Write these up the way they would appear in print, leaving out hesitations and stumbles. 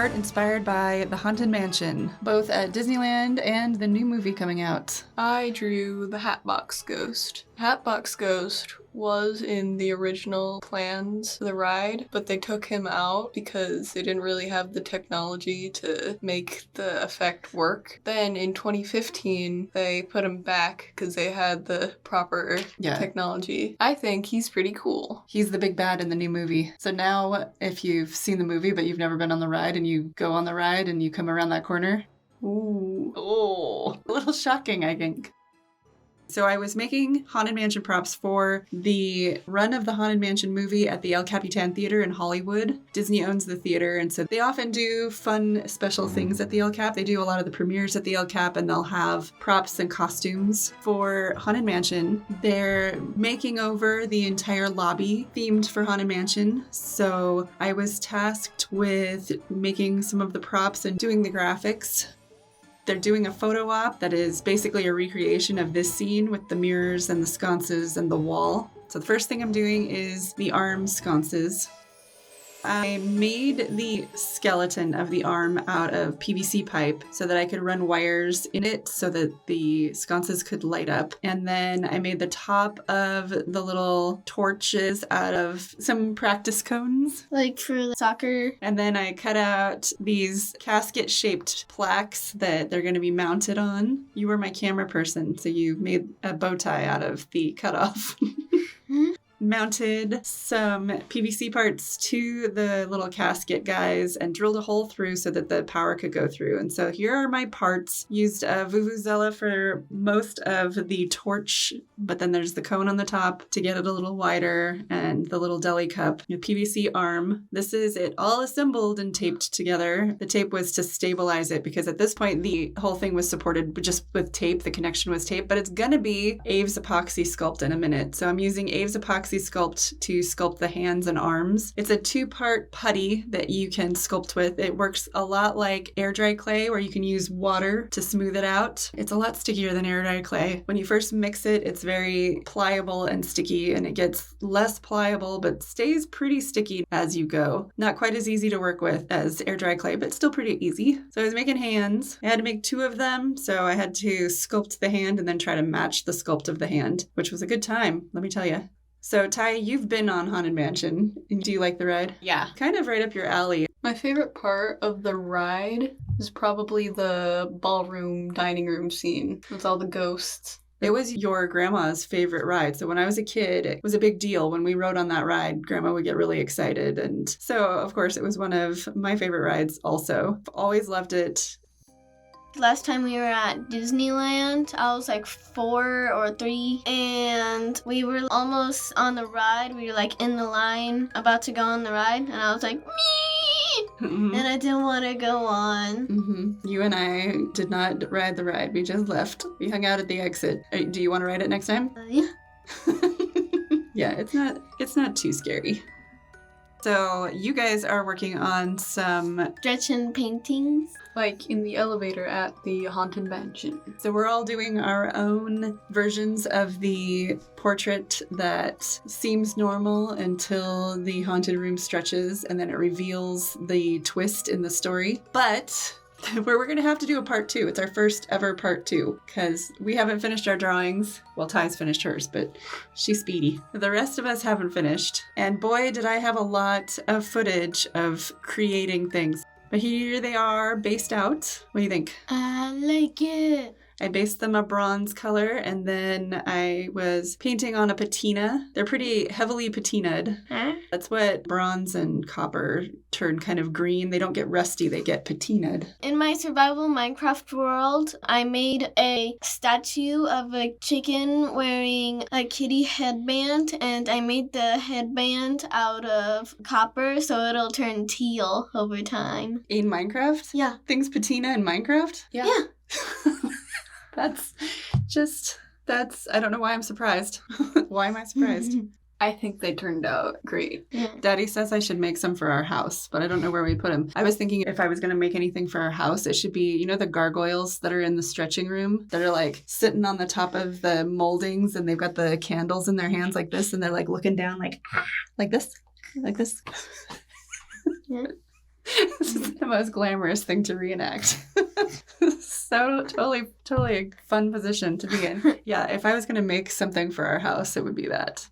art inspired by the Haunted Mansion, both at Disneyland and the new movie coming out. I drew the Hatbox Ghost. Hatbox Ghost was in the original plans for the ride, but they took him out because they didn't really have the technology to make the effect work. Then in 2015, they put him back because they had the proper technology. I think he's pretty cool. He's the big bad in the new movie. So now, if you've seen the movie but you've never been on the ride and you go on the ride and you come around that corner, a little shocking, I think. So I was making Haunted Mansion props for the run of the Haunted Mansion movie at the El Capitan Theatre in Hollywood. Disney owns the theater, and so they often do fun special things at the El Cap. They do a lot of the premieres at the El Cap, and they'll have props and costumes. For Haunted Mansion, they're making over the entire lobby themed for Haunted Mansion. So I was tasked with making some of the props and doing the graphics. They're doing a photo op that is basically a recreation of this scene with the mirrors and the sconces and the wall. So the first thing I'm doing is the arm sconces. I made the skeleton of the arm out of PVC pipe so that I could run wires in it so that the sconces could light up. And then I made the top of the little torches out of some practice cones. Like for soccer. And then I cut out these casket-shaped plaques that they're going to be mounted on. You were my camera person, so you made a bow tie out of the cutoff. Mounted some PVC parts to the little casket guys and drilled a hole through so that the power could go through. And so here are my parts. Used a Vuvuzela for most of the torch, but then there's the cone on the top to get it a little wider and the little deli cup. A PVC arm. This is it all assembled and taped together. The tape was to stabilize it because at this point the whole thing was supported just with tape. The connection was tape, but it's gonna be Aves Epoxy Sculpt in a minute. So I'm using Aves Epoxy Sculpt to sculpt the hands and arms. It's a 2-part putty that you can sculpt with. It works a lot like air dry clay where you can use water to smooth it out. It's a lot stickier than air dry clay. When you first mix it, it's very pliable and sticky, and it gets less pliable but stays pretty sticky as you go. Not quite as easy to work with as air dry clay, but still pretty easy. So I was making hands. I had to make 2 of them, so I had to sculpt the hand and then try to match the sculpt of the hand, which was a good time, let me tell you. So, Ty, you've been on Haunted Mansion. Do you like the ride? Yeah. Kind of right up your alley. My favorite part of the ride is probably the ballroom dining room scene with all the ghosts. It was your grandma's favorite ride. So when I was a kid, it was a big deal. When we rode on that ride, Grandma would get really excited. And so, of course, it was one of my favorite rides also. I've always loved it. Last time we were at Disneyland, I was like 4 or 3, and we were almost on the ride. We were like in the line about to go on the ride, and I was like, me! And I didn't want to go on. You and I did not ride the ride. We just left. We hung out at the exit. Do you want to ride it next time? Yeah. Yeah, it's not too scary. So you guys are working on some Stretch and paintings. Like in the elevator at the Haunted Mansion. So we're all doing our own versions of the portrait that seems normal until the haunted room stretches and then it reveals the twist in the story. But we're going to have to do a part 2. It's our first ever part 2 because we haven't finished our drawings. Well, Ty's finished hers, but she's speedy. The rest of us haven't finished. And boy, did I have a lot of footage of creating things. But here they are, based out. What do you think? I like it. I based them a bronze color, and then I was painting on a patina. They're pretty heavily patinaed. Huh? That's what bronze and copper turn kind of green. They don't get rusty, they get patinaed. In my survival Minecraft world, I made a statue of a chicken wearing a kitty headband, and I made the headband out of copper so it'll turn teal over time. In Minecraft? Yeah. Things patina in Minecraft? Yeah. That's, I don't know why I'm surprised. Why am I surprised? I think they turned out great. Yeah. Daddy says I should make some for our house, but I don't know where we put them. I was thinking if I was going to make anything for our house, it should be, you know, the gargoyles that are in the stretching room that are like sitting on the top of the moldings and they've got the candles in their hands like this and they're like looking down like this. Yeah. This is the most glamorous thing to reenact. So totally a fun position to be in. Yeah, if I was going to make something for our house, it would be that.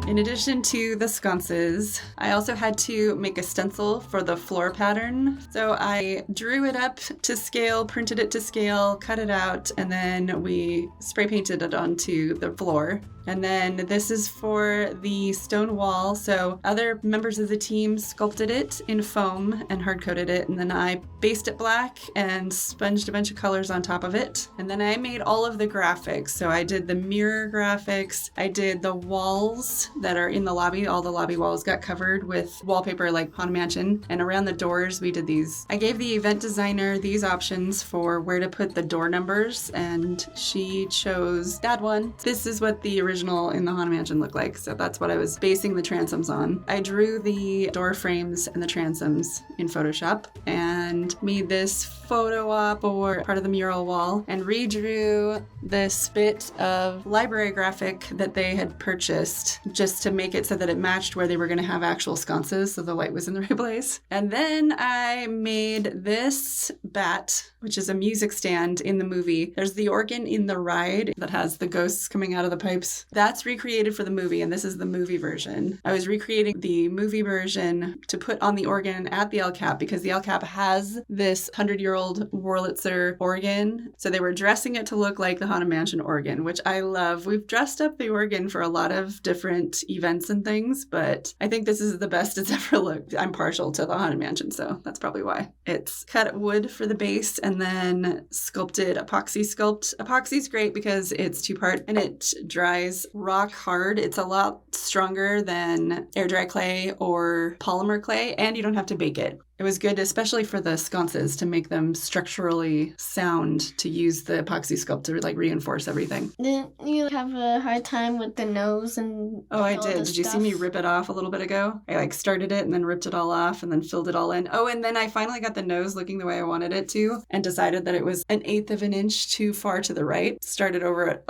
In addition to the sconces, I also had to make a stencil for the floor pattern. So I drew it up to scale, printed it to scale, cut it out, and then we spray painted it onto the floor. And then this is for the stone wall. So other members of the team sculpted it in foam and hard coated it. And then I based it black and sponged a bunch of colors on top of it. And then I made all of the graphics. So I did the mirror graphics. I did the walls that are in the lobby. All the lobby walls got covered with wallpaper like Haunted Mansion. And around the doors, we did these. I gave the event designer these options for where to put the door numbers. And she chose that one. This is what the original in the Haunted Mansion looked like. So that's what I was basing the transoms on. I drew the door frames and the transoms in Photoshop and made this photo op or part of the mural wall and redrew this bit of library graphic that they had purchased just to make it so that it matched where they were going to have actual sconces so the light was in the right place. And then I made this bat, which is a music stand in the movie. There's the organ in the ride that has the ghosts coming out of the pipes. That's recreated for the movie, and this is the movie version. I was recreating the movie version to put on the organ at the El Cap because the El Cap has this 100-year-old Wurlitzer organ. So they were dressing it to look like the Haunted Mansion organ, which I love. We've dressed up the organ for a lot of different events and things, but I think this is the best it's ever looked. I'm partial to the Haunted Mansion, so that's probably why. It's cut wood for the base and then sculpted epoxy sculpt. Epoxy's great because it's two-part and it dries rock hard. It's a lot stronger than air dry clay or polymer clay, and you don't have to bake it. It was good, especially for the sconces, to make them structurally sound, to use the epoxy sculpt to like reinforce everything. Didn't you have a hard time with the nose and Oh, I all did. the Did you see stuff? me rip it off a little bit ago? I like started it and then ripped it all off and then filled it all in. Oh, and then I finally got the nose looking the way I wanted it to and decided that it was 1/8 of an inch too far to the right. Started over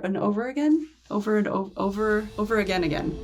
and over again. Over and over again.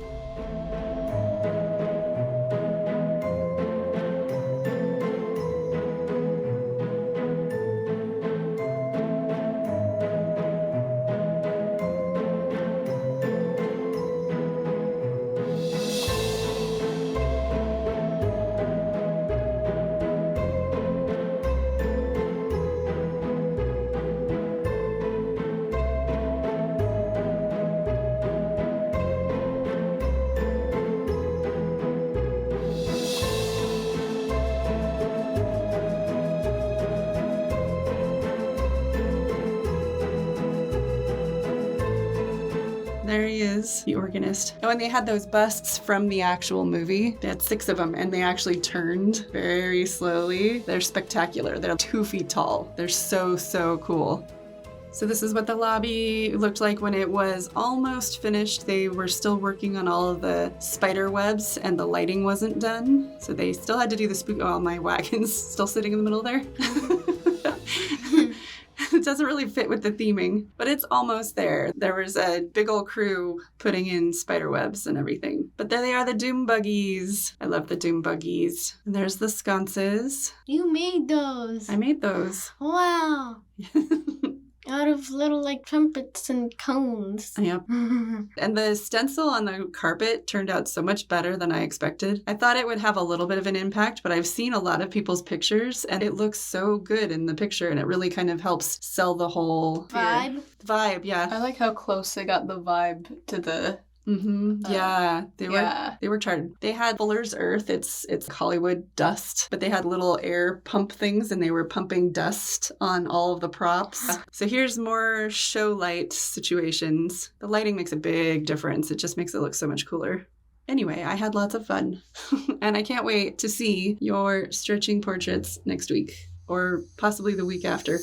There he is, the organist. Oh, and they had those busts from the actual movie. They had 6 of them, and they actually turned very slowly. They're spectacular. They're 2 feet tall. They're so cool. So this is what the lobby looked like when it was almost finished. They were still working on all of the spider webs, and the lighting wasn't done. So they still had to do the spook. Oh, my wagon's still sitting in the middle there. It doesn't really fit with the theming, but it's almost there. There was a big old crew putting in spider webs and everything. But there they are, the doom buggies. I love the doom buggies. And there's the sconces. You made those. I made those. Wow. Out of little like trumpets and cones. Yep. And the stencil on the carpet turned out so much better than I expected. I thought it would have a little bit of an impact, but I've seen a lot of people's pictures and it looks so good in the picture and it really kind of helps sell the whole vibe, yeah. I like how close they got the vibe to the... Yeah, they were charted. They had Fuller's Earth. It's Hollywood dust, but they had little air pump things, and they were pumping dust on all of the props. So here's more show light situations. The lighting makes a big difference. It just makes it look so much cooler. Anyway, I had lots of fun, and I can't wait to see your stretching portraits next week, or possibly the week after.